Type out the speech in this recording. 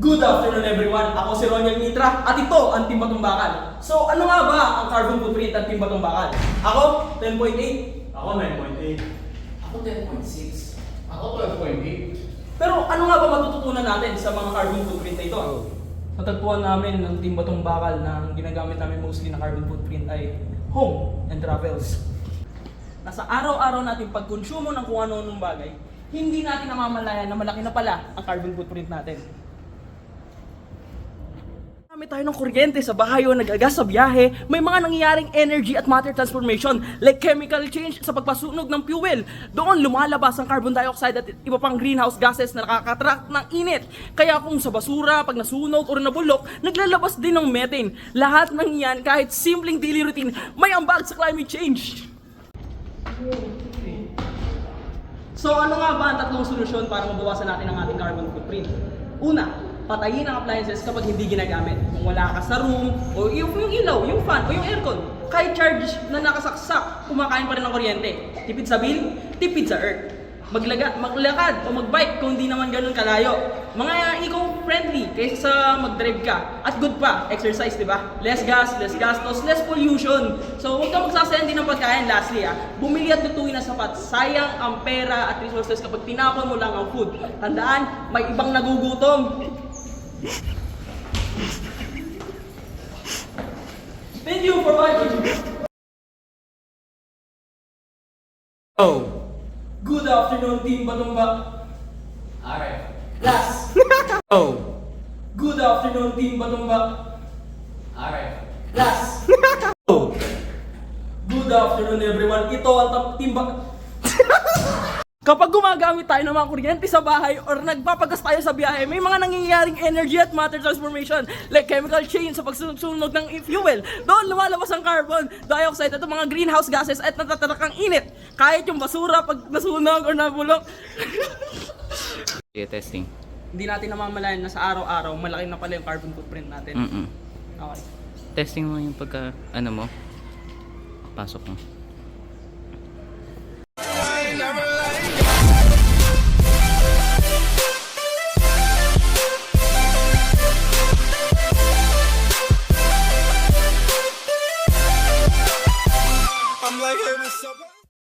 Good afternoon everyone! Ako si Roniel Mitra at ito ang Team Batong Bakal. So ano nga ba ang carbon footprint ng Team Batong Bakal? Ako, 10.8. Ako 9.8. Ako 10.6. Ako 12.8. Pero ano nga ba matututunan natin sa mga carbon footprint na ito? Natagpuan namin ng Team Batong Bakal na ang ginagamit namin mostly na carbon footprint ay home and travels. Nasa araw-araw natin pagkonsumo ng kung ano-anong bagay, hindi natin namamalayan na malaki na pala ang carbon footprint natin. Marami tayo ng kuryente sa bahay o nag-agas sa biyahe, may mga nangyayaring energy at matter transformation like chemical change sa pagpasunog ng fuel. Doon lumalabas ang carbon dioxide at iba pang greenhouse gases na nakakatract ng init. Kaya kung sa basura, pag nasunog o nabulok, naglalabas din ng methane. Lahat ng yan kahit simpleng daily routine, may ambag sa climate change. So ano nga ba ang tatlong solusyon para mabawasan natin ang ating carbon footprint? Una, patayin ang appliances kapag hindi ginagamit. Kung wala ka sa room, o yung ilaw, yung fan, o yung aircon, kahit charge na nakasaksak, kumakain pa rin ng kuryente. Tipid sa bill, tipid sa earth. Maglakad o magbike kung hindi naman ganun kalayo. Mga eco-friendly kaysa sa mag-drive ka. At good pa, exercise, di ba? Less gas, less gastos, less pollution. So huwag ka magsasayang din ng pagkain. Lastly, bumili at lutuin na sapat. Sayang ang pera at resources kapag tinapon mo lang ang food. Tandaan, may ibang nagugutom. Thank you for watching. Oh! Good afternoon, Team Batong Alright. Last. Oh! Good afternoon, Team Batong Alright. Last. Oh! Good afternoon, everyone. Ito ang Team Kapag gumagamit tayo ng mga kuryente sa bahay or nagpapagas tayo sa biyahe, may mga nangyayaring energy at matter transformation like chemical change sa pagsunog ng fuel. Doon lumalabas ang carbon dioxide at mga greenhouse gases at natatarak ang init. Kahit yung basura pag nasunog or nabulok. Yeah, testing. Hindi natin namamalayan na sa araw-araw malaki na pala yung carbon footprint natin. Mm-mm. Okay. Testing mo yung pagka, ano mo, pasok mo.